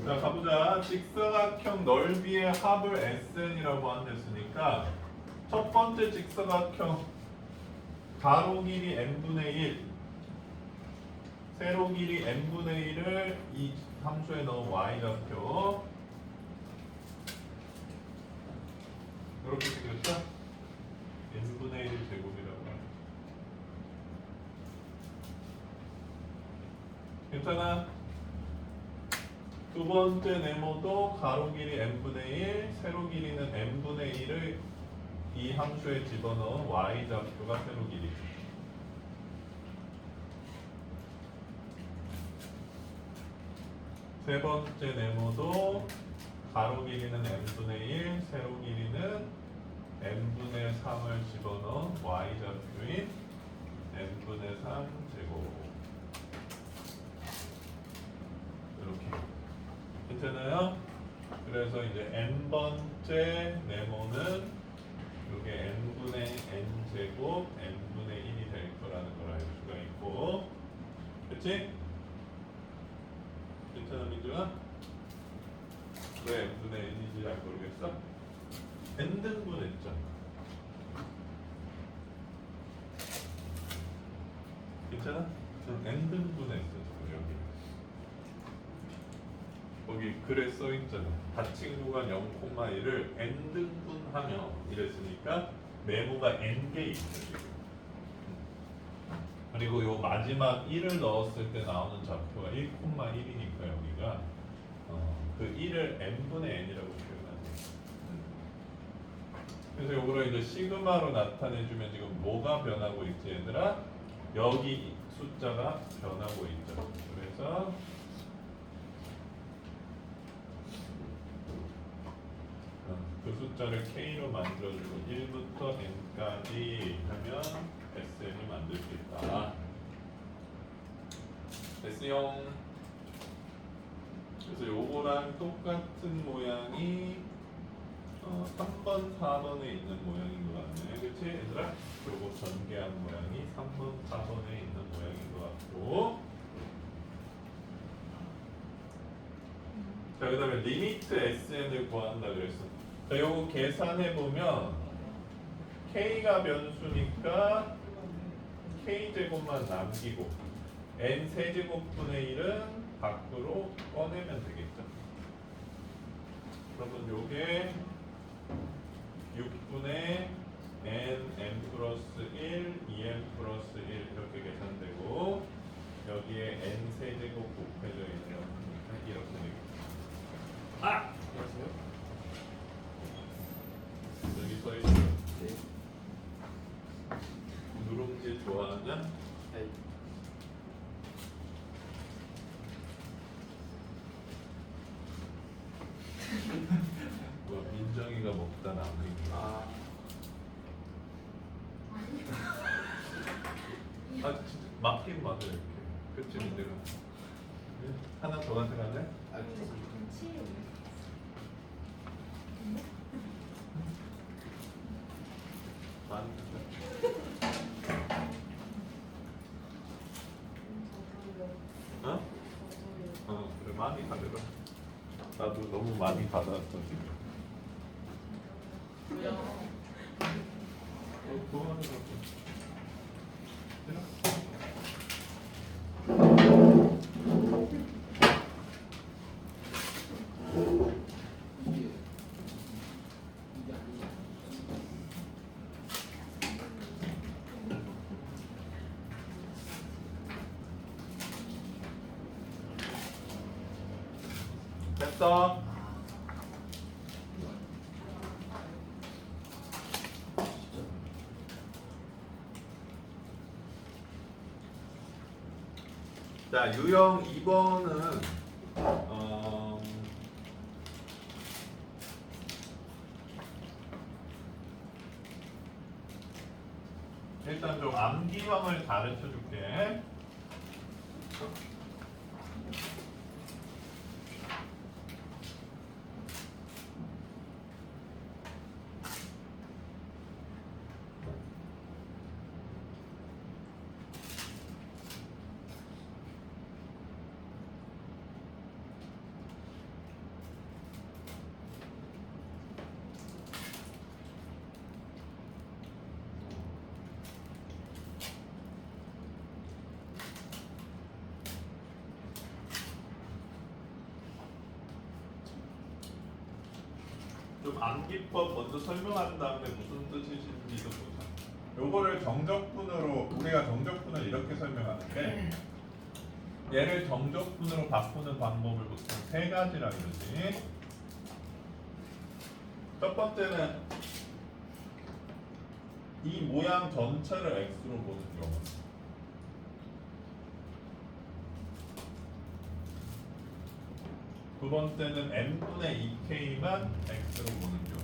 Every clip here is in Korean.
자, 가보자. 직사각형 넓이의 합을 SN이라고 한댔으니까 첫 번째 직사각형 가로 길이 n분의 1, 세로 길이 n분의 1을 이 함수에 넣은 y좌표 이렇게 생겼죠? n분의 1 제곱이라고 하죠. 괜찮아? 두 번째 네모도 가로 길이 n분의 1, 세로 길이는 n분의 1을 이 함수에 집어넣은 y좌표가 세로 길이. 세 번째 네모도 가로 길이는 n분의 1, 세로 길이는 n분의 3을 집어넣은 y좌표인 n분의 3 제곱. 이렇게. 괜찮아요? 그래서 이제 n번째 네모는 이게 n분의 n제곱 n분의 1이 될 거라는 걸 알 수가 있고, 그치? 괜찮아 민주야? 왜 n분의 n인지 잘 모르겠어? n등분했죠. 괜찮아? n등분했어 지금 여기. 거기 글에 써있잖아. 닫힌 구간 0,1을 n등분하며 이랬으니까 네모가 n개 있죠 지금. 그리고 요 마지막 1을 넣었을 때 나오는 좌표가 1,1이니까 여기가 그 1을 n분의 n이라고 표현하지. 그래서 요거를 이제 시그마로 나타내주면 지금 뭐가 변하고 있지 얘들아? 여기 숫자가 변하고 있죠. 그래서 그 숫자를 K로 만들어주고 1부터 N까지 하면 SN이 만들 수 있다. S형. 그래서 요거랑 똑같은 모양이 3번, 4번에 있는 모양인 것 같네. 그치 얘들아? 요거 전개한 모양이 3번, 4번에 있는 모양인 것 같고, 자, 그 다음에 리미트 SN을 구한다 그랬어. 자, 요거 계산해보면 K가 변수니까 K제곱만 남기고 N 세제곱분의 1은 밖으로 꺼내면 되겠죠. 그러면 요게 6분의 N 플러스 1, 2N 플러스 1 이렇게 계산되고, 여기에 N 세제곱 곱해져 있네요. 이렇게 되겠죠. 아! 안녕하세요. 여기 써있죠. 네. 누룽지 좋아하냐? 네. 뭐 민정이가 먹다 남은 거. 진짜 맞긴 맞아 이렇게. 그치 민정아? 하나 더 가져갈래? 많이 어? 그래 많이 가져가. 나도 너무 많이 받았어 지금. 그거는 됐어. 자, 유형 2번은 일단 좀 암기형을 가르쳐 줄게. 좀 암기법 먼저 설명한 다음에 무슨 뜻이신지도 보자. 요거를 정적분으로 우리가 정적분을 이렇게 설명하는데 얘를 정적분으로 바꾸는 방법을 보통 세 가지라 그러지. 첫 번째는 이 모양 전체를 x로 보는 경우. 두 번째는 n분의 2k만 x로 보는 경우.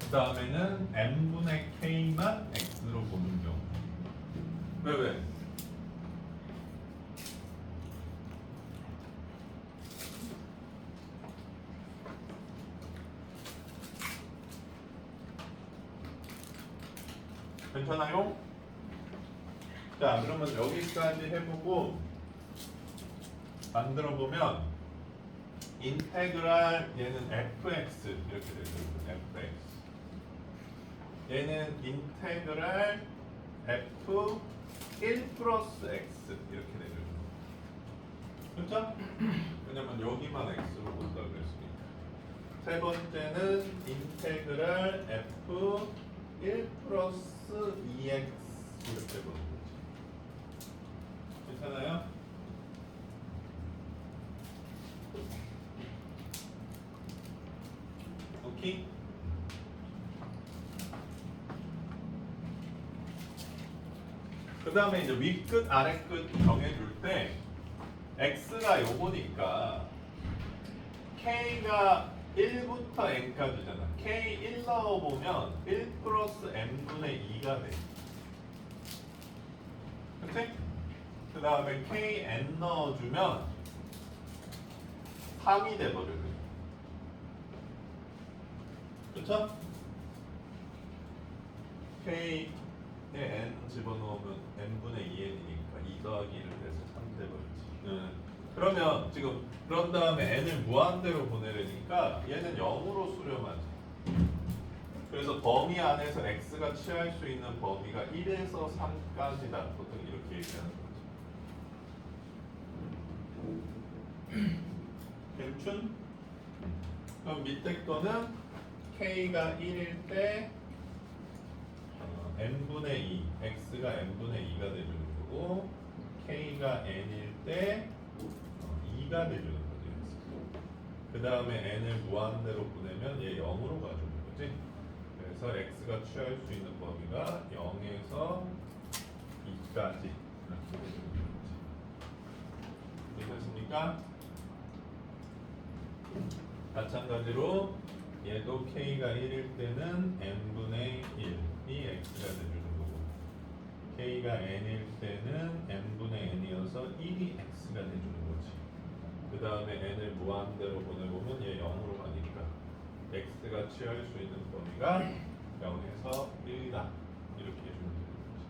그 다음에는 n분의 k만 x로 보는 경우. 왜? 괜찮아요? 자, 그러면 여기까지 해보고 만들어 보면 인테그랄 얘는 fx 이렇게 되거든요. fx. 얘는 인테그랄 f 1 플러스 x 이렇게 되거든요. 그렇죠? 왜냐면 여기만 x로 본다 그랬으니까. 세 번째는 인테그랄 f 1 플러스 2x 이렇게 보는 거지. 괜찮아요? 오케이? 그 다음에 이제 윗끝 아래끝 정해줄 때 x가 요거니까 k가 1부터 n까지잖아. k 1 넣어보면 1 플러스 n분의 2가 돼. 그치? 그 다음에 k n 넣어주면 3이 돼버려요. 그쵸? k에 n 집어넣으면 n분의 2n이니까 2 더하기 1을 해서 3 돼버리지. 그러면 지금 그런 다음에 n을 무한대로 보내려니까 얘는 0으로 수렴하지. 그래서 범위 안에서 x가 취할 수 있는 범위가 1에서 3까지다. 보통 이렇게 얘기하는 거지. 괜춘? 그럼 밑에 거는 k가 1일 때 n분의 2, x가 n분의 2가 되주는 거고 k가 n일 때 2가 되주는 거지. 그 다음에 n을 무한대로 보내면 얘 0으로 가주는 거지. 그래서 x가 취할 수 있는 범위가 0에서 2까지 이렇게 되주는 거지. 이해됐습니까? 마찬가지로 얘도 k가 1일 때는 n분의 1이 x가 되주는 거고 k가 n일 때는 n분의 n이어서 1이 x가 되주는 거지. 그 다음에 n을 무한대로 보내보면 얘 0으로 가니까 x가 취할 수 있는 범위가 0에서 1이다. 이렇게 해주면 되는 거지.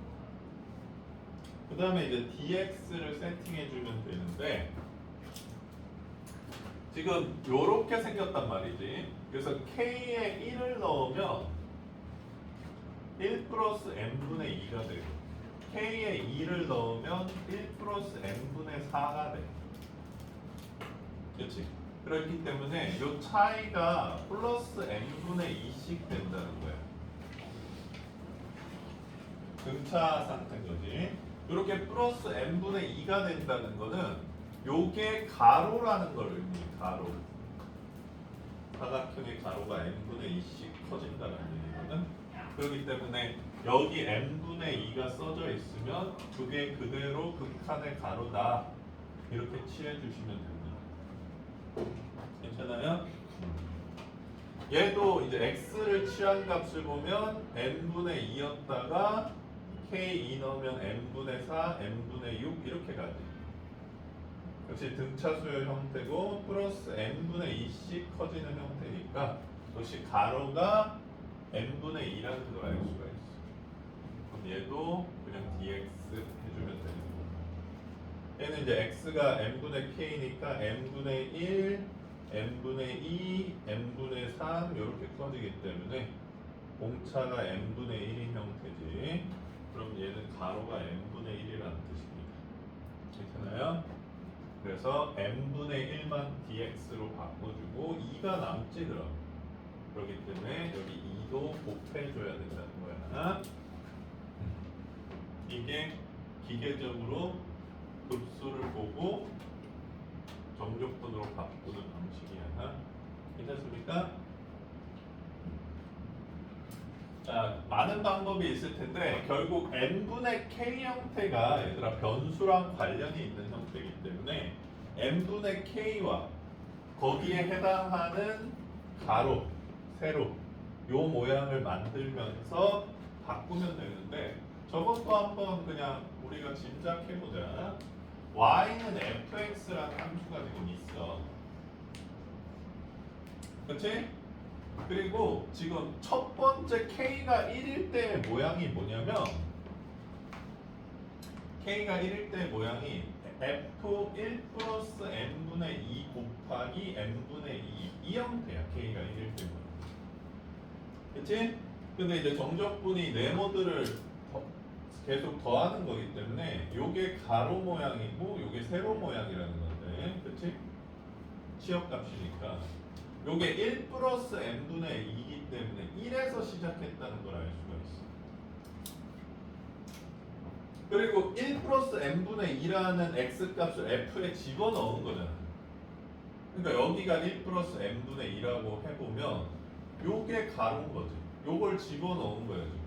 그 다음에 이제 dx를 세팅해주면 되는데 지금 요렇게 생겼단 말이지. 그래서 k에 1을 넣으면 1 플러스 n분의 2가 되고 k에 2를 넣으면 1 플러스 n분의 4가 돼. 그렇지? 그렇기 때문에 요 차이가 플러스 n분의 2씩 된다는 거야. 등차 상태인 거지. 이렇게 플러스 n분의 2가 된다는 거는 요게 가로라는 걸 의미해. 가로. 사각형의 가로가 n분의 2씩 커진다는 얘기거든. 그렇기 때문에 여기 n분의 2가 써져 있으면 그게 그대로 극한의 가로다. 이렇게 취해 주시면 됩니다. 괜찮아요? 얘도 이제 x를 취한 값을 보면 n분의 2였다가 k 2 넣으면 n분의 4, n분의 6 이렇게 가지. 역시 등차수열 형태고 플러스 n분의 2씩 커지는 형태니까 역시 가로가 n분의 2라는 걸 알 수가 있어. 그럼 얘도 그냥 dx 해주면 되는 거고 얘는 이제 x가 n분의 k니까 n분의 1, n분의 2, n분의 3 이렇게 커지기 때문에 공차가 n분의 1인 형태지. 그럼 얘는 가로가 n분의 1이라는 뜻입니다. 괜찮아요? 그래서 그래서 n분의 1만 dx로 바꿔주고 2가 남지 그럼. 그렇기 때문에 여기 2도 곱해줘야 된다는 거야. 이게 기계적으로 급수를 보고 정적분으로 바꾸는 방식이야. 괜찮습니까? 자, 많은 방법이 있을 텐데 결국 n분의 k 형태가 얘들아 변수랑 관련이 있는 형태이기 때문에 n분의 k와 거기에 해당하는 가로, 세로 요 모양을 만들면서 바꾸면 되는데 저것도 한번 그냥 우리가 짐작해보자. y는 fx라는 함수가 지금 있어. 그치? 그리고 지금 첫 번째 k가 1일 때의 모양이 뭐냐면 k가 1일 때의 모양이 f1 플러스 n분의 2 곱하기 n분의 2이 형태야. k가 1일 때 모양. 그치? 근데 이제 정적분이 네모들을 계속 더하는 거기 때문에 요게 가로 모양이고 요게 세로 모양이라는 건데 그치? 치역값이니까 요게 1 플러스 n분의 2이기 때문에 1에서 시작했다는 걸 알 수가 있어. 그리고 1 플러스 n분의 2라는 x값을 f에 집어넣은 거잖아. 그러니까 여기가 1 플러스 n분의 2라고 해보면 요게 가로인 거지. 요걸 집어넣은 거야 지금.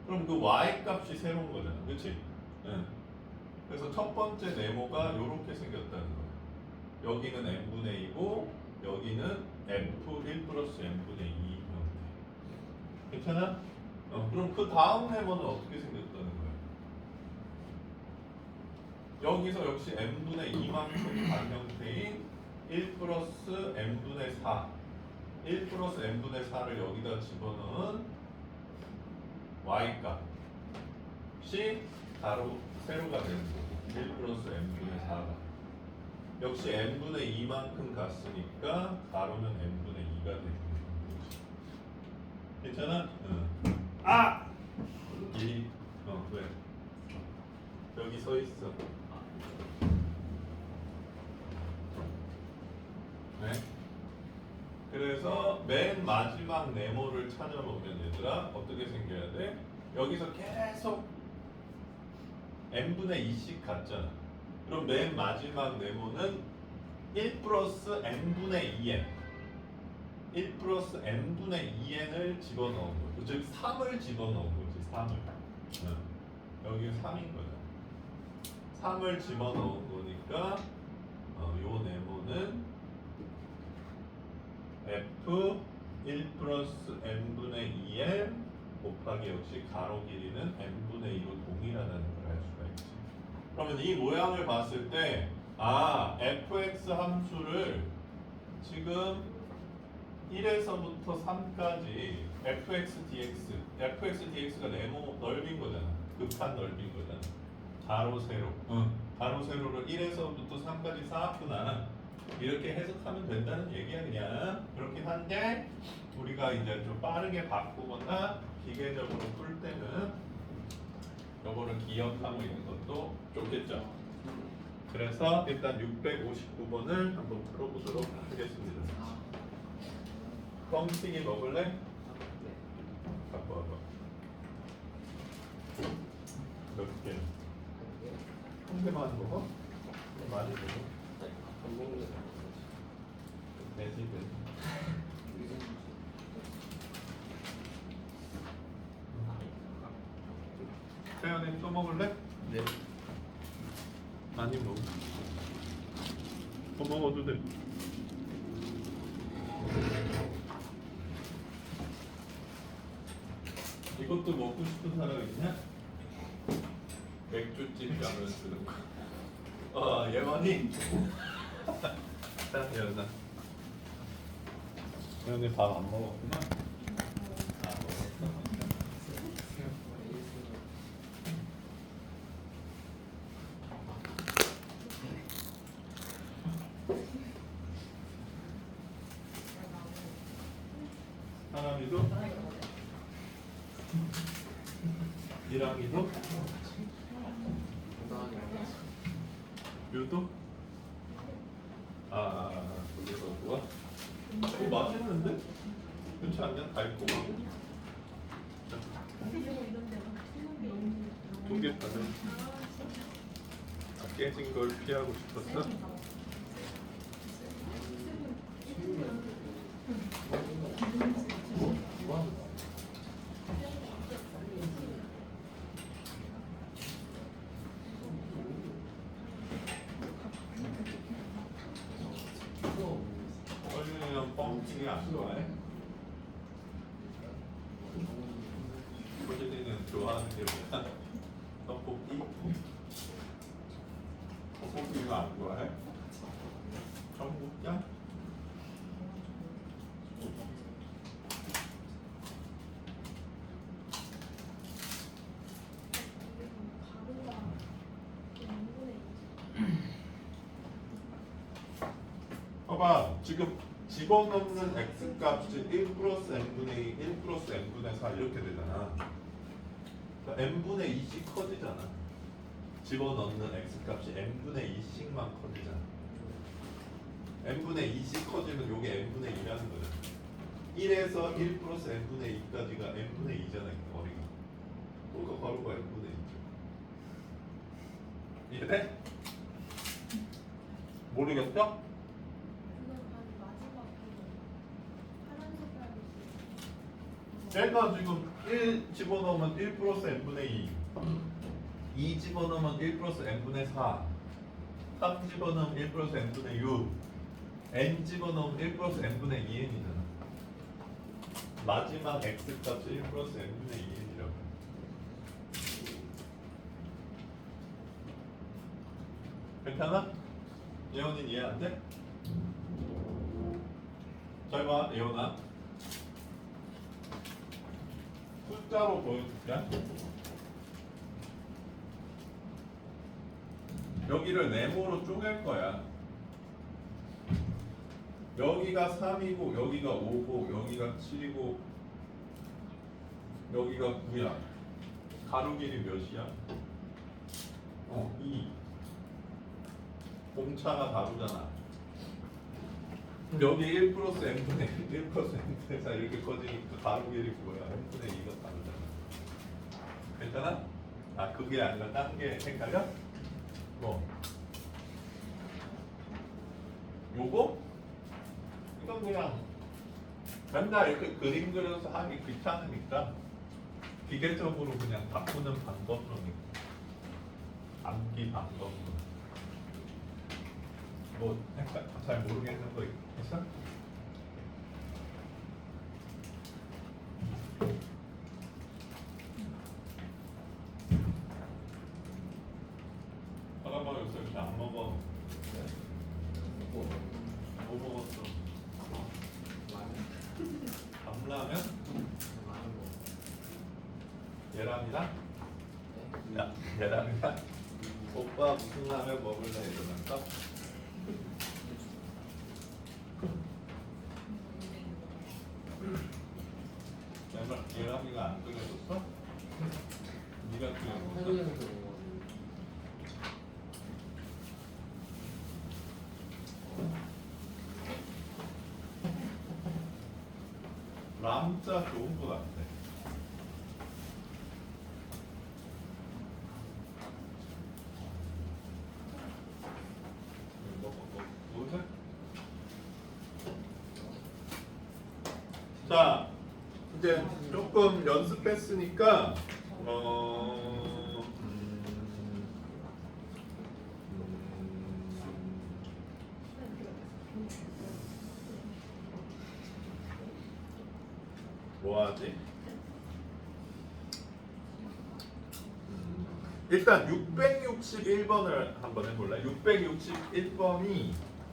그럼 그 y 값이 새로운 거잖아. 그치? 응. 그래서 첫 번째 네모가 요렇게 생겼다는 거야. 여기는 n분의 2고 여기는 f1 플러스 n분의 2 형태. 괜찮아? 그럼 그 다음 네모는 어떻게 생겼다는 거야? 여기서 역시 n분의 2만큼 반 형태인 1 플러스 n분의 4 1 플러스 n분의 4를 여기다 집어넣은 y값이 가로 세로가 되는 거고 1 플러스 n분의 4가 역시 n분의 2만큼 갔으니까 가로는 n분의 2가 되는 거지. 괜찮아? 응. 아! 왜? 여기 서 있어. 네? 그래서 맨 마지막 네모를 찾아보면 얘들아 어떻게 생겨야 돼? 여기서 계속 n분의 2씩 갔잖아. 그럼 맨 마지막 네모는 1 플러스 n분의 2n 1 플러스 n분의 2n을 집어넣은 거죠. 즉 3을 집어넣은 거지. 3을 여기 3인 거죠. 3을 집어넣은 거니까 요 네모는 f 1 플러스 n분의 2n 곱하기 역시 가로 길이는 n분의 2로 동일하다는 걸 알 수가 있지. 그러면 이 모양을 봤을 때 fx 함수를 지금 1에서부터 3까지 fx dx가 네모 넓인 거잖아. 극한 넓인 거잖아. 가로 세로. 가로 세로를 1에서부터 3까지 쌓았구나. 이렇게 해석하면 된다는 얘기야 그냥. 그렇긴 한데 우리가 이제 좀 빠르게 바꾸거나 기계적으로 풀 때는 요거를 기억하고 있는 것도 좋겠죠. 그래서 일단 659번을 한번 풀어보도록 하겠습니다. 뻥튀기 먹을래? 갖고 와봐. 몇 개? 한 개만 먹어? 많이 먹어? 안 먹는 거 내 집은 태연이 또 먹을래? 네. 많이 먹어. 더 먹어도 돼. 이것도 먹고 싶은 사람 있냐? 맥주집 라면 쓰는 거. 예원이. 자, 예원아. 예원이 밥 안 먹었구나. 먹었어. 하나미도? 이랑이도? 건강하게 유도? 그게 더 좋아? 맛있는데? 그렇지 않냐? 달콤하고 두개 받은 깨진 걸 피하고 싶었어? 어린이는 뻥튀기 안 좋아해? 어린이는 좋아하는 게 뭐야? 떡볶이? 떡볶이가 안 좋아해? 청국장? 봐봐, 지금 집어넣는 x값이 1 플러스 n분의 2, 1 플러스 n분의 4 이렇게 되잖아. 그러니까 n분의 2씩 커지잖아. 집어넣는 x값이 n분의 2씩만 커지잖아. n분의 2씩 커지면 이게 n분의 2라는 거잖아. 1에서 1 플러스 n분의 2까지가 n분의 2잖아, 거리가. 그러니까 가로가 n분의 2죠. 이해돼? 모르겠죠? 얘가 지금 1 집어넣으면 1 플러스 n분의 2 집어넣으면 1 플러스 n분의 4 3 집어넣으면 1 플러스 n분의 6 n 집어넣으면 1 플러스 n분의 2n이잖아. 마지막 x값이 1 플러스 n분의 2n이라고. 괜찮아? 예원이 이해 안 돼? 잘 봐, 예원아. 숫자로 보여줄게. 여기를 네모로 쪼갤 거야. 여기가 3이고 여기가 5고 여기가 7이고 여기가 9야. 가로 길이 몇이야? 2. 공차가 다르잖아. 여기 1 플러스 n분의 1 플러스 n분의 4 이렇게 커지니까 가로 길이 뭐야? n분의 2가 다르잖아. 괜찮아? 그게 아니라 딴 게 헷갈려? 뭐? 요거? 이건 그냥 맨날 이렇게 그림 그려서 하기 귀찮으니까 기계적으로 그냥 바꾸는 방법론이고 암기 방법론. 뭐 잘 모르겠는 거 있어? 아까 요새 이렇게 안 먹어. 뭐 먹었어? 밤라면? 계란이랑? 야, 계란이랑? 오빠 무슨 라면 먹을래 이러면서? 계란이가 안 끓여줬어? 네가 끓여줬어? 람자 좋은 거 같아. 뭐지? 자, 이제 조금 연습했으니까 뭐하지? 일단 661번을 한번 해볼래? 661번이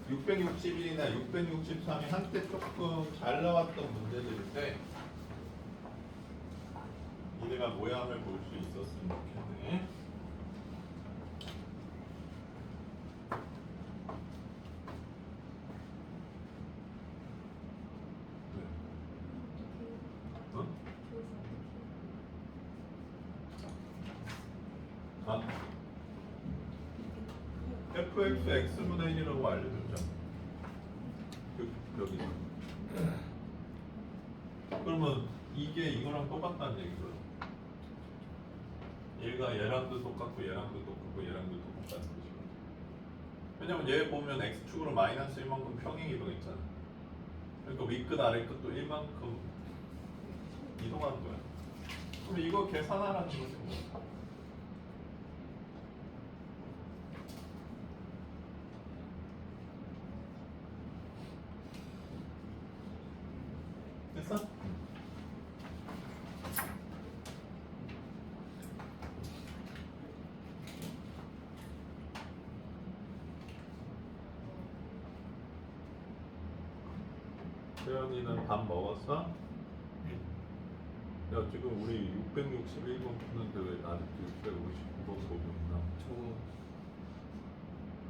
661이나 663이 한때 조금 잘 나왔던 문제들인데 우리가 모양을 볼 수 있었으면 좋겠네. fx x분의 1이라고 알려줬잖아. 여기서. 그러면 이게 이거랑 똑같다는 얘기거든. 얘가 얘랑도 똑같고 얘랑도 똑같고 얘랑도 똑같다는 거지. 왜냐면 얘 보면 x축으로 마이너스 1만큼 평행 이동했잖아. 그러니까 윗끝 아래끝도 1만큼 이동하는 거야. 그럼 이거 계산하라는 거지 뭐. 됐어? 태연이는 밥 먹었어? 야 지금 우리 661번 푸는데 왜 아직도 659번 보고 있나? 저거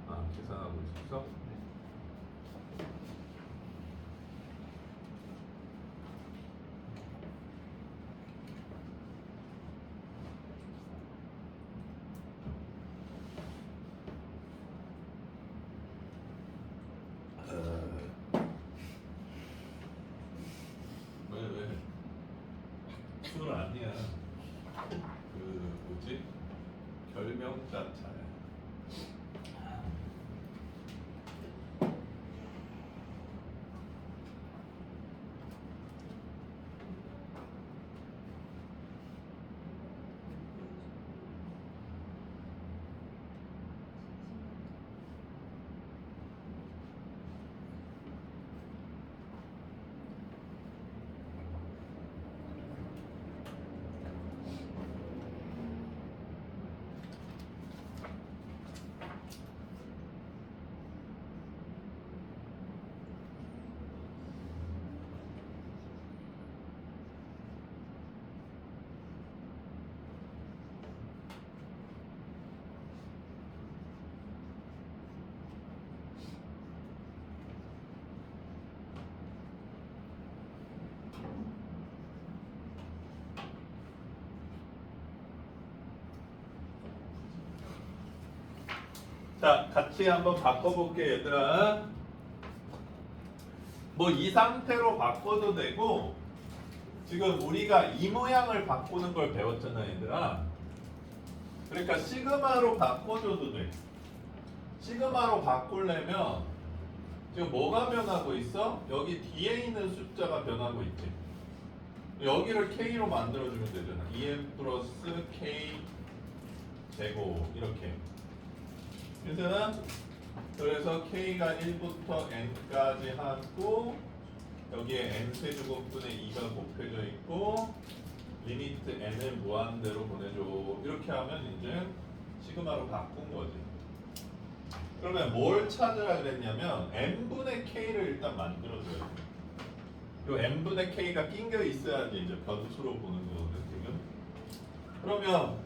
아 계산하고 있었어? 왜? 술 아니야. 그 뭐지? 결명자차야. 자, 같이 한번 바꿔볼게 얘들아. 뭐 이 상태로 바꿔도 되고 지금 우리가 이 모양을 바꾸는 걸 배웠잖아 얘들아. 그러니까 시그마로 바꿔줘도 돼. 시그마로 바꾸려면 지금 뭐가 변하고 있어? 여기 뒤에 있는 숫자가 변하고 있지. 여기를 k로 만들어주면 되잖아. 2n 플러스 k 제곱 이렇게. 괜찮아? 그래서 k가 1부터 n까지 하고 여기에 n 세제곱분의 2가 곱해져 있고 리미트 n을 무한대로 보내줘. 이렇게 하면 이제 시그마로 바꾼 거지. 그러면 뭘 찾으라 그랬냐면 n분의 k를 일단 만들어줘야 돼. 요 n분의 k가 낑겨 있어야지 이제 변수로 보는 거거든 지금. 그러면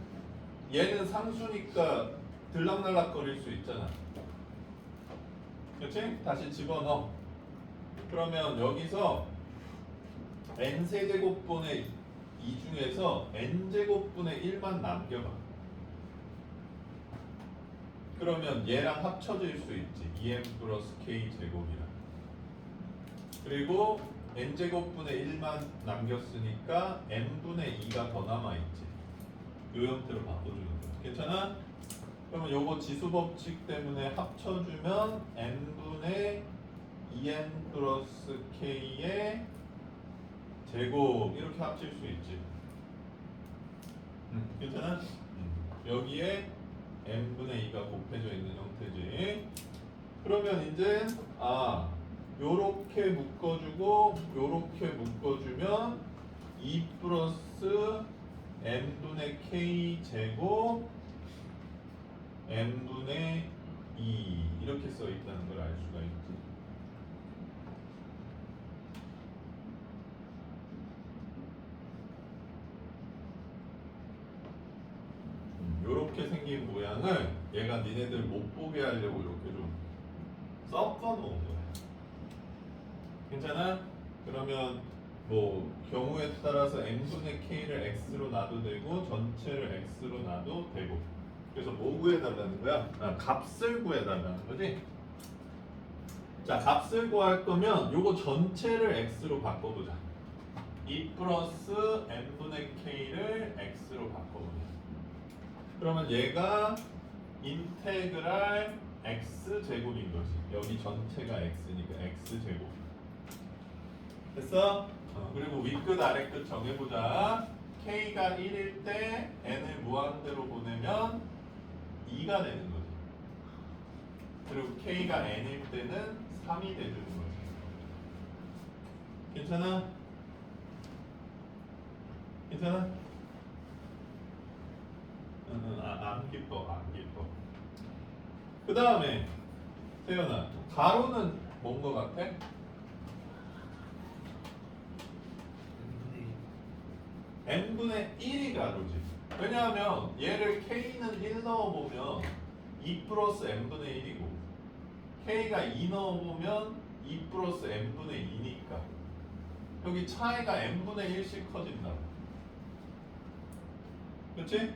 얘는 상수니까 들락날락거릴 수 있잖아. 그렇지? 다시 집어넣어. 그러면 여기서 n세제곱분의 2 중에서 n제곱분의 1만 남겨봐. 그러면 얘랑 합쳐질 수 있지. 2n 플러스 k 제곱이랑. 그리고 n제곱분의 1만 남겼으니까 n분의 2가 더 남아있지. 이 형태로 바꿔주는 거야. 괜찮아? 그러면 요거 지수법칙 때문에 합쳐주면 n분의 2n 플러스 k의 제곱 이렇게 합칠 수 있지. 괜찮아? 여기에 n분의 2가 곱해져 있는 형태지. 그러면 이제 요렇게 묶어주고 요렇게 묶어주면 2 플러스 n분의 k 제곱 n분의 2 이렇게 써 있다는 걸 알 수가 있지. 요렇게 생긴 모양을 얘가 니네들 못 보게 하려고 이렇게 좀 섞어 놓은 거야. 괜찮아? 그러면 뭐 경우에 따라서 n분의 k를 x로 놔도 되고 전체를 x로 놔도 되고 그래서 뭐 구해달라는 거야? 값을 구해달라는 거지. 자, 값을 구할 거면 요거 전체를 x로 바꿔보자. 2 플러스 n분의 k를 x로 바꿔보자. 그러면 얘가 인테그랄 x 제곱인 거지. 여기 전체가 x니까 x 제곱. 됐어? 그리고 윗끝 아래끝 정해보자. k가 1일 때 n을 무한대로 보내면 2가 되는 거지. 그리고 k가 n일 때는 3이 되는 거지. 괜찮아? 괜찮아? 안 기뻐, 안 기뻐. 그 다음에 세연아, 가로는 뭔 거 같아? n분의 1이 가로지. 왜냐하면 얘를 k는 1 넣어보면 2 플러스 n분의 1이고 k가 2 넣어보면 2 플러스 n분의 2니까 여기 차이가 n분의 1씩 커진다. 그렇지?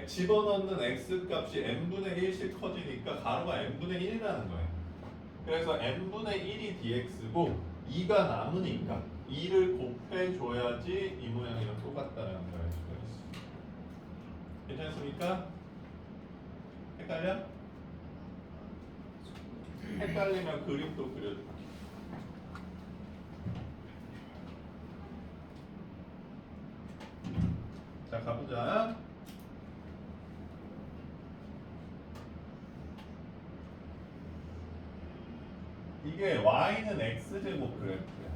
집어넣는 x 값이 n분의 1씩 커지니까 가로가 n분의 1이라는 거야. 그래서 n분의 1이 dx고 2가 남으니까 2를 곱해줘야지 이 모양이랑 똑같다는 걸 알 수가 있어. 괜찮습니까? 헷갈려? 헷갈리면 그림도 그려줄게. 자, 가보자. 이게 y는 x제곱 그래프야.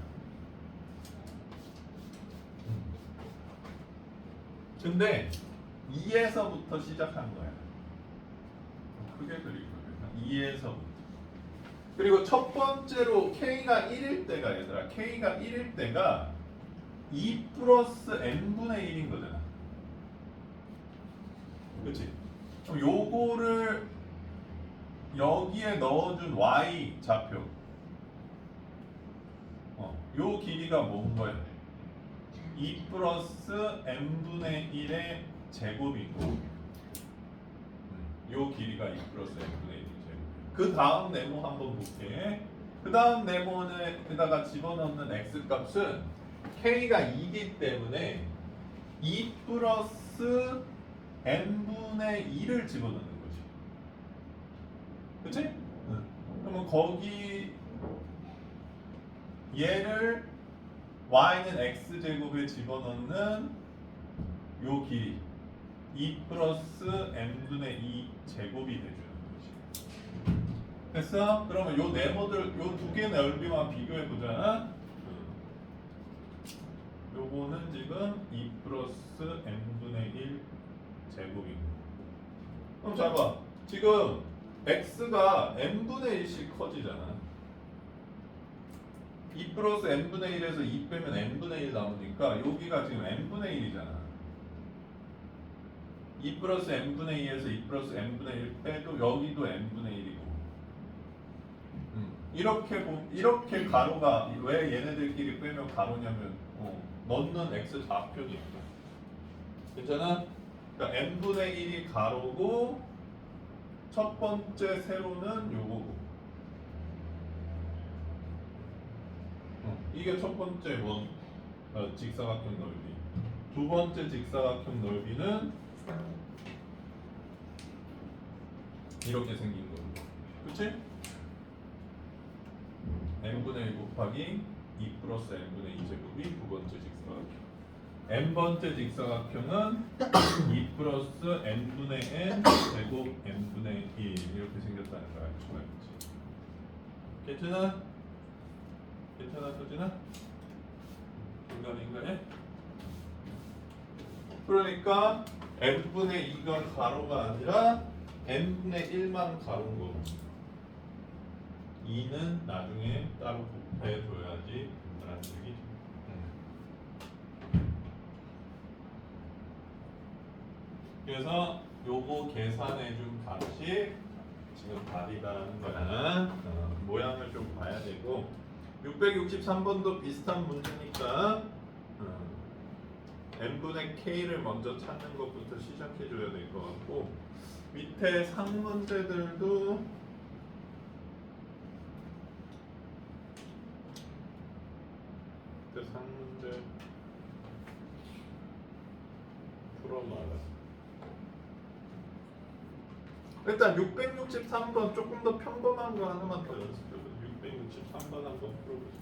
근데 2에서부터 시작한 거야. 크게 그리고 2에서부터. 그리고 첫 번째로 k가 1일 때가 얘들아, k가 1일 때가 2 플러스 n분의 1인 거잖아. 그치? 그럼 요거를 여기에 넣어준 y 좌표, 요 길이가 뭔 거야? 2 플러스 n분의 1의 제곱이고 요 길이가 2 플러스 n분의 1의 제곱. 그 다음 네모 한번 볼게. 그 다음 네모에다가 집어넣는 x 값은 k가 2기 때문에 2 플러스 n분의 2를 집어넣는 거지. 그치? 그러면 거기 얘를 y는 x제곱에 집어넣는 요 길이 2 플러스 n분의 2 제곱이 되주는 거지. 됐어? 그러면 요 네모들 요 두 개의 넓이만 비교해보자. 요거는 지금 2 플러스 n분의 1 제곱이고. 그럼 잘 봐. 지금 x가 n분의 1씩 커지잖아. 2 플러스 n분의 1에서 2 빼면 n분의 1 나오니까 여기가 지금 n분의 1이잖아. 2 플러스 n분의 2에서 2 플러스 n분의 1 빼도 여기도 n분의 1이고. 이렇게 가로가 왜 얘네들끼리 빼면 가로냐면 넣는 x 좌표니까. 괜찮아? 그러니까 n분의 1이 가로고 첫 번째 세로는 요거고. 이게 첫 번째 직사각형 넓이. 두 번째 직사각형 넓이는 이렇게 생긴 거고. 그치? n분의 1 곱하기 2 플러스 n분의 2 제곱이 두 번째 직사각형. n번째 직사각형은 2 플러스 n분의 n 제곱 n분의 1 이렇게 생겼다는 걸 알 수가 있지. 괜찮아? 괜찮아, 소진아? 인간해? 그러니까 n분의 2가 가로가 아니라 n분의 1만 가로인 거고 2는 나중에 따로 곱해줘야지 라는 얘기죠. 그래서 요거 계산해준 값이 지금 답이라는 거야. 모양을 좀 봐야 되고 663번도 비슷한 문제니까 n분의 k를 먼저 찾는 것부터 시작해줘야 될 것 같고 밑에 상문제들도 밑에 상문제 풀어놔라. 일단 663번 조금 더 평범한 거 하나만 더 연습해보자. 663번 한번 풀어보자.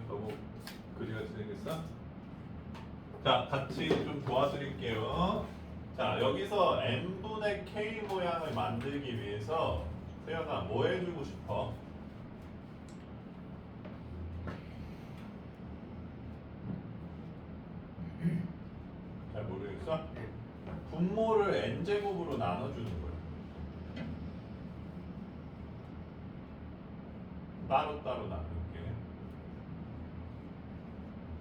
너무 그리가 진행했어? 자, 같이 좀 도와드릴게요. 자, 여기서 n분의 k 모양을 만들기 위해서 세연아 뭐 해주고 싶어? 잘 모르겠어? 분모를 n제곱으로 나눠주는 거야. 따로따로 나눌게.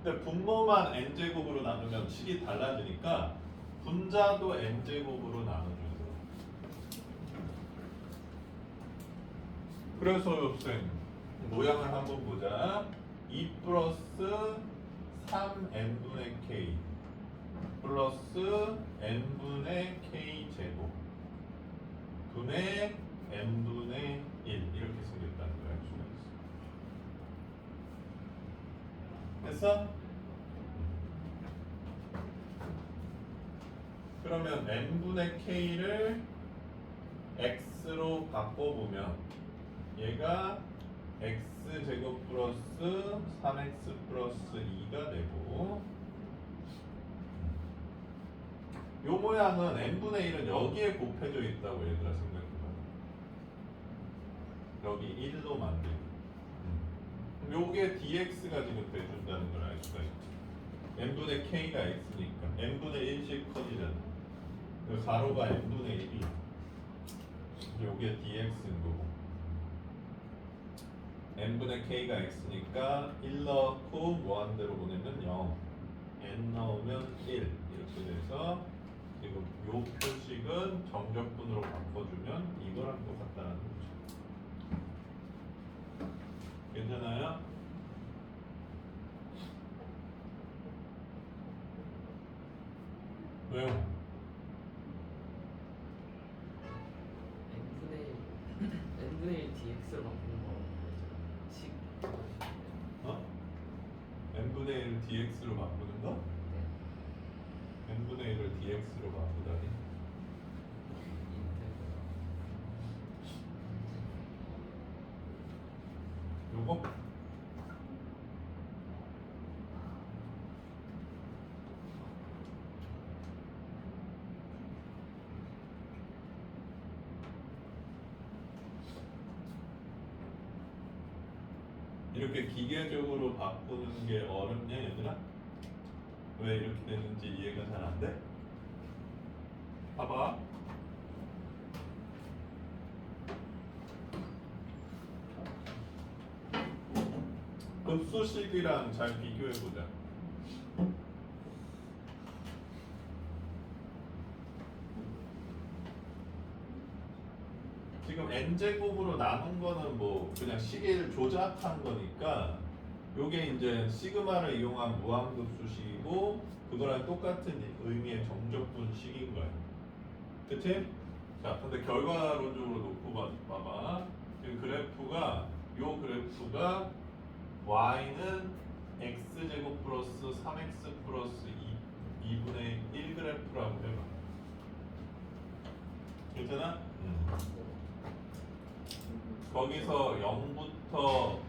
근데 분모만 n제곱으로 나누면 식이 달라지니까 분자도 n제곱으로 나눠주는 거야. 그래서 쌤 모양을 한번 보자. 2 플러스 3n분의 k 플러스 n분의 k 제곱 분의 n분의 1 이렇게 생겼다는 거야. 됐어? 그러면 n분의 k를 x로 바꿔보면 얘가 x제곱 플러스 3x 플러스 2가 되고 요 모양은 n분의 1은 여기에 곱해져 있다고 얘들아 생각해봐. 여기 1로 만들고 요게 dx가 지금 돼준다는 걸 알 수가 있지. n분의 k가 x니까 n분의 1씩 커지잖아. 그 가로가 n분의 1이 요게 dx인 거고 n분의 k가 x니까 1 넣고 무한 대로 보내면 0 n 넣으면 1 이렇게 돼서 지금 요 표식은 정적분으로 바꿔주면 이거랑 똑같다는 거죠. 괜찮아요? 왜요? n분의 1 dx로 바꾸는 거 식. 어? n분의 1 dx로 바꾸는 거? 네. n분의 1을 dx로 바꾸다니. 요거? 이렇게 기계적으로 바꾸는 게 어렵냐 얘들아? 왜 이렇게 되는지 이해가 잘 안 돼? 봐봐. 급수식이랑 잘 비교해보자. 지금 n제곱으로 나눈 거는 뭐 그냥 시계를 조작한 거니까 요게 이제 시그마를 이용한 무한급수식이고 그거랑 똑같은 의미의 정적분식인 거야. 그치? 자, 근데 결과론적으로 놓고 봐봐. 지금 그래프가 요 그래프가 y는 x제곱 플러스 3x 플러스 2분의 1 그래프라고 해봐. 괜찮아? 거기서 0부터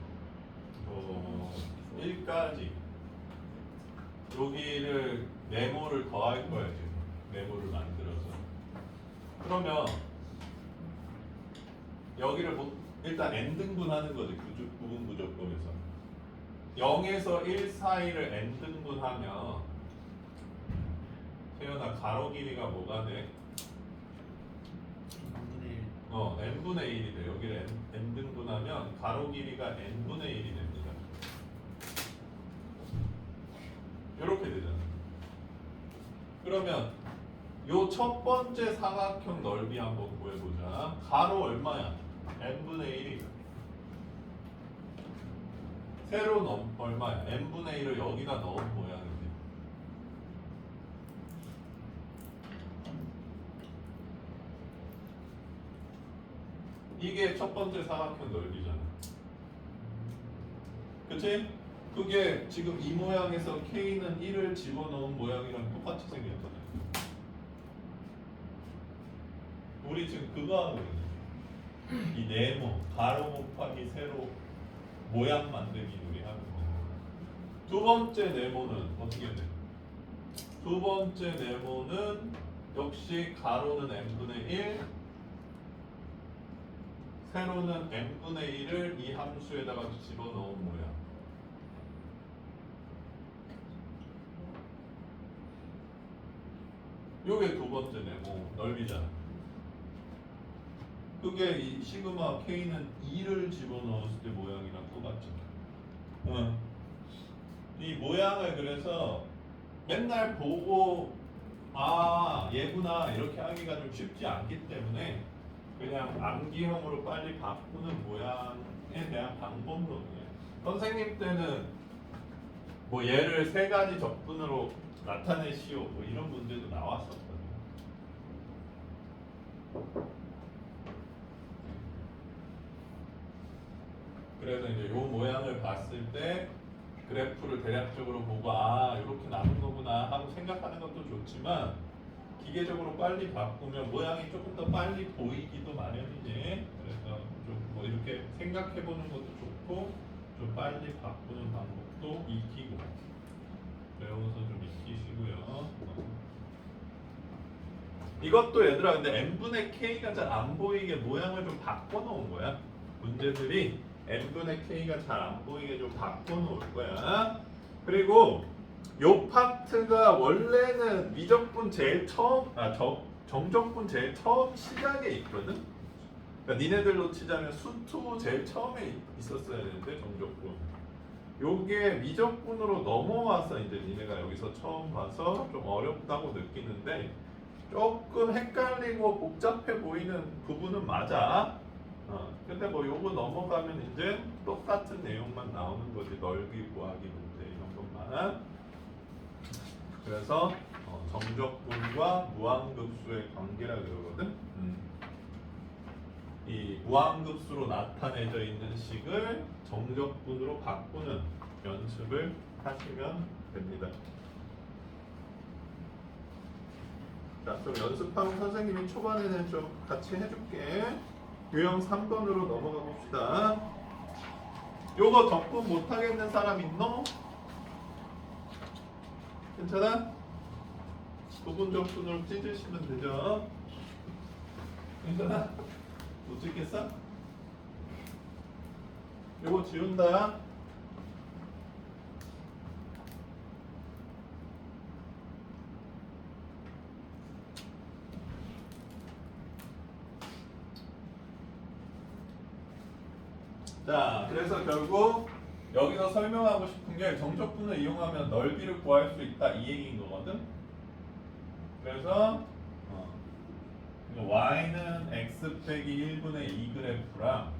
1까지 여기를 네모를 더할 거야 지금. 네모를 만들어서. 그러면 여기를 일단 n등분하는 거지. 부분 부적법에서 0에서 1 사이를 n등분하면 태연아 가로 길이가 뭐가 돼? n분의 1이 돼. 여기를 n등분하면 가로 길이가 n분의 1이 됩니다. 이렇게 되잖아. 그러면 요 첫 번째 사각형 넓이 한번 구해보자. 가로 얼마야? n분의 1이다. 세로는 얼마야? n분의 1을 여기다 넣은 모양이지. 이게 첫 번째 사각형 넓이잖아. 그치? 그게 지금 이 모양에서 K는 1을 집어넣은 모양이랑 똑같이 생겼잖아요. 우리 지금 그거 하고 있는 이 네모, 가로 곱하기 세로 모양 만들기 우리 하는 거. 두 번째 네모는 어떻게 돼? 두 번째 네모는 역시 가로는 n분의 1, 세로는 n분의 1을 이 함수에다가 집어넣은 모양. 요게 두 번째 네모 넓이잖아. 그게 이 시그마 K는 2를 집어넣었을 때 모양이랑 똑같죠. 이 모양을 그래서 맨날 보고 아 얘구나 이렇게 하기가 좀 쉽지 않기 때문에 그냥 암기형으로 빨리 바꾸는 모양에 대한 방법론이에요. 선생님 때는 뭐 얘를 세 가지 적분으로 나타내시오 뭐 이런 문제도 나왔었거든요. 그래서 이제 요 모양을 봤을 때 그래프를 대략적으로 보고 아 이렇게 나눈 거구나 하고 생각하는 것도 좋지만 기계적으로 빨리 바꾸면 모양이 조금 더 빨리 보이기도 마련이지. 그래서 좀 뭐 이렇게 생각해 보는 것도 좋고 좀 빨리 바꾸는 방법도 익히고 배워서 좀 익히시고요. 이것도 얘들아 근데 n분의 k가 잘 안 보이게 모양을 좀 바꿔 놓은 거야. 문제들이 n분의 k가 잘 안 보이게 좀 바꿔 놓을 거야. 그리고 요 파트가 원래는 미적분 제일 처음 정적분 제일 처음 시작에 있거든. 그러니까 니네들로 치자면 수투 제일 처음에 있었어야 되는데 정적분. 요게 미적분으로 넘어와서 이제 니네가 여기서 처음 봐서 좀 어렵다고 느끼는데 조금 헷갈리고 복잡해 보이는 부분은 맞아. 근데 뭐 요거 넘어가면 이제 똑같은 내용만 나오는 거지. 넓이 구하기 문제 이런 것만. 그래서 정적분과 무한급수의 관계라 그러거든. 이 무한급수로 나타내져 있는 식을 정적분으로 바꾸는 연습을 하시면 됩니다. 자, 좀 연습하고 선생님이 초반에는 좀 같이 해줄게. 유형 3번으로 넘어가 봅시다. 요거 적분 못하겠는 사람 있노? 괜찮아? 부분 적분으로 찢으시면 되죠. 괜찮아? 못 찍겠어? 요거 지운다. 자, 그래서 결국 여기서 설명하고 싶은 게 정적분을 이용하면 넓이를 구할 수 있다 이 얘기인 거거든. 그래서 y는 x 빼기 1분의 2 그래프랑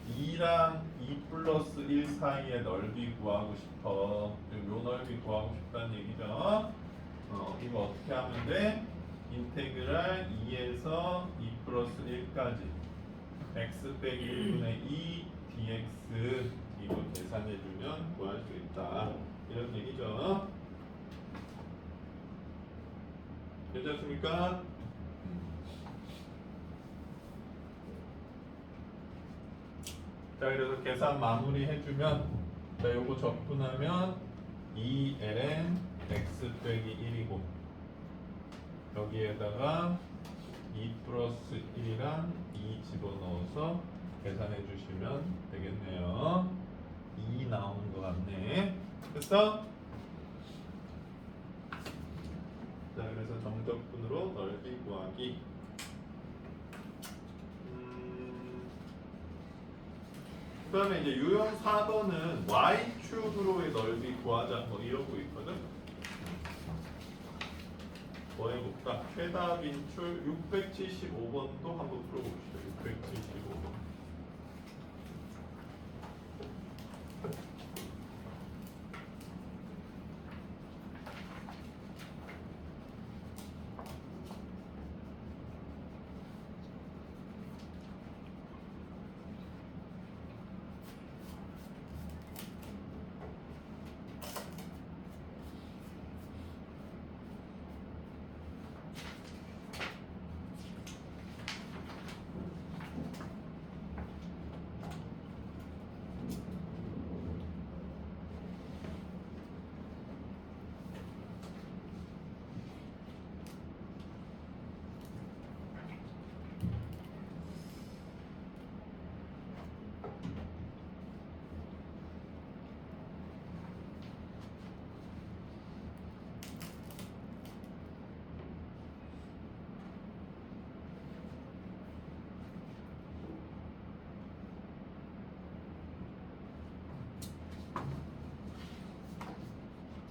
2랑 2 플러스 1 사이의 넓이 구하고 싶어. 요 넓이 구하고 싶다는 얘기죠. 이거 어떻게 하면 돼? 인테그랄 2에서 2 플러스 1까지 x 빼기 1분의 2 dx 이거 계산해주면 구할 수 있다. 이런 얘기죠. 괜찮습니까? 자, 그래서 계산 마무리 해주면, 자, 요거 적분하면 2ln x 빼기 1이고 여기에다가 2 플러스 1이랑 2 집어넣어서 계산해 주시면 되겠네요. 2 나오는 것 같네. 됐어? 자, 그래서 정적분으로 넓이 구하기. 그 다음에 이제 유형 4번은 y축으로의 넓이 구하자 뭐 이러고 있거든. 뭐 해볼까? 최다 빈출 675번도 한번 풀어봅시다. 675번.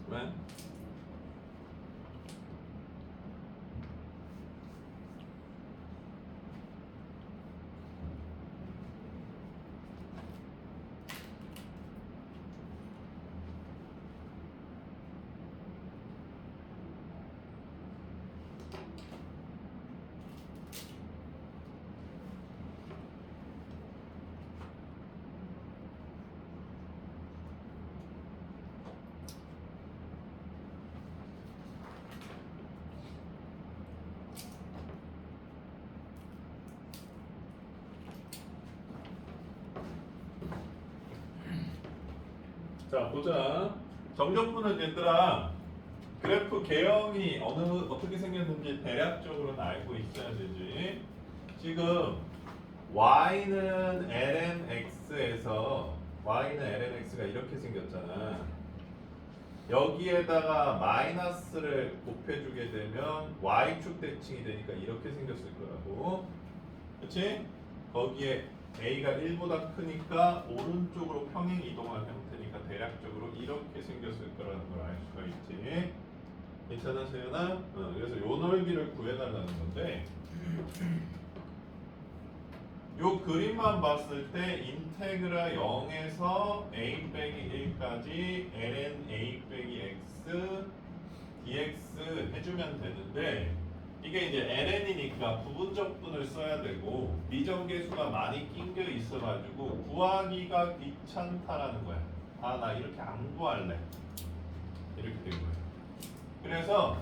왜? 자, 보자. 정적분은 얘들아 그래프 개형이 어떻게 생겼는지 대략적으로는 알고 있어야 되지. 지금 y는 ln x에서 y는 ln x가 이렇게 생겼잖아. 여기에다가 마이너스를 곱해주게 되면 y축 대칭이 되니까 이렇게 생겼을 거라고. 그렇지? 거기에 a가 1보다 크니까 오른쪽으로 평행 이동한 형태니까 대략적으로 이렇게 생겼을 거라는 걸 알 수가 있지. 괜찮아, 세연아? 그래서 요 넓이를 구해달라는 건데 요 그림만 봤을 때 인테그랄 0에서 a 빼기 1까지 ln a 빼기 x dx 해주면 되는데 이게 이제 ln이니까 부분적분을 써야 되고 미정계수가 많이 낑겨 있어가지고 구하기가 귀찮다라는 거야. 아, 나 이렇게 안 구할래. 이렇게 된 거야. 그래서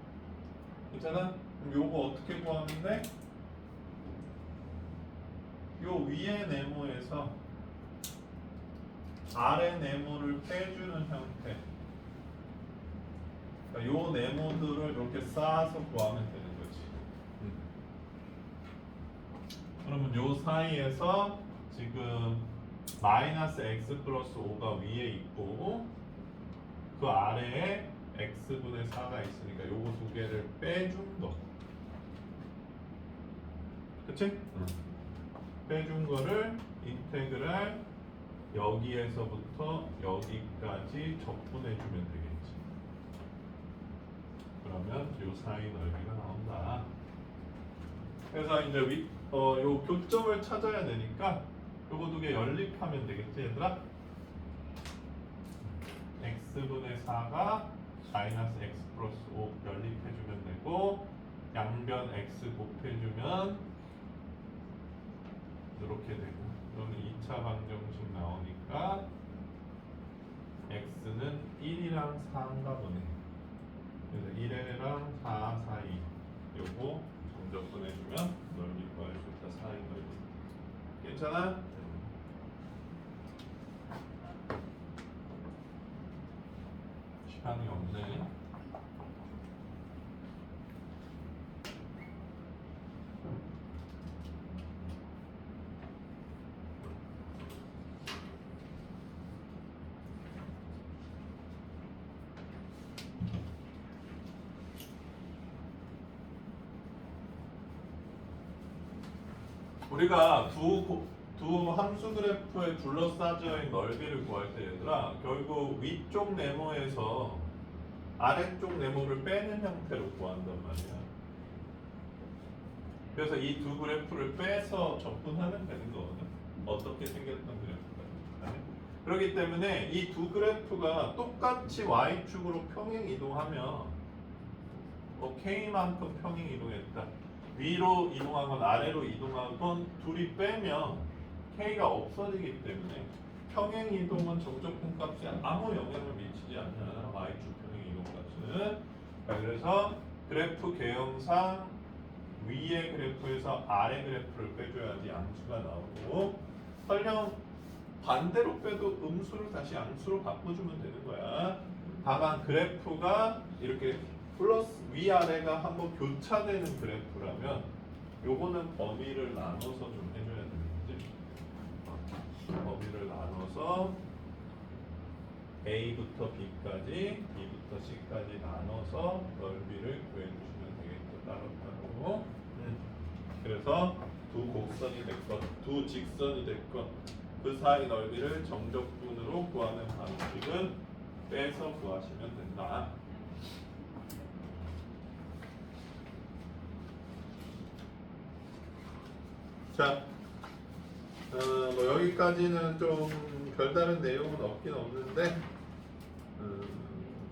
괜찮아? 그럼 요거 어떻게 구하면 돼? 요 위의 네모에서 아래 네모를 빼주는 형태. 그러니까 요 네모들을 이렇게 쌓아서 구하면 되는 거지. 그러면 요 사이에서 지금 마이너스 x 플러스 5가 위에 있고 그 아래에 x분의 4가 있으니까 요거 두 개를 빼준 거. 그치? 빼준 거를 인테그랄 여기에서부터 여기까지 적분해주면 되겠지. 그러면 요 사이 넓이가 나온다. 그래서 이제 요 교점을 찾아야 되니까 요거 두 개 연립하면 되겠지 얘들아? x분의 4가 마이너스 x 플러스 5 연립해주면 되고 양변 x 곱해주면 이렇게 되고 그러면 2차 방정식 나오니까 x는 1이랑 4인가 보네. 그래서 1이랑 4 사이 요거 정적분해주면 넓이 구할 수 있다. 사이 넓이. 괜찮아? 시간이 없네. 우리가 두 함수 그래프에 둘러싸여 있는 넓이를 구할 때 얘들아 결국 위쪽 네모에서 아래쪽 네모를 빼는 형태로 구한단 말이야. 그래서 이 두 그래프를 빼서 적분하면 되는 거거든. 어떻게 생겼던 그래프가. 그렇기 때문에 이 두 그래프가 똑같이 y축으로 평행 이동하면 k만큼 평행 이동했다. 위로 이동하건 아래로 이동하건 둘이 빼면 k가 없어지기 때문에 평행 이동은 정적분 값에 아무 영향을 미치지 않는 y축 평행 이동 값은. 그래서 그래프 개형상 위의 그래프에서 아래 그래프를 빼줘야지 양수가 나오고 설령 반대로 빼도 음수를 다시 양수로 바꿔주면 되는 거야. 다만 그래프가 이렇게 플러스 위아래가 한번 교차되는 그래프라면 요거는 범위를 나눠서 좀 해줘야 되겠지. 범위를 나눠서 A부터 B까지, B부터 C까지 나눠서 넓이를 구해주시면 되겠죠. 따로따로. 그래서 두 곡선이 됐건 두 직선이 됐건 그 사이 넓이를 정적분으로 구하는 방식은 빼서 구하시면 된다. 자, 뭐 여기까지는 좀 별다른 내용은 없긴 없는데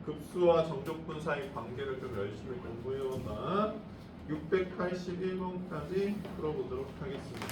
급수와 정적분 사이 관계를 좀 열심히 공부해오나 681번까지 풀어보도록 하겠습니다.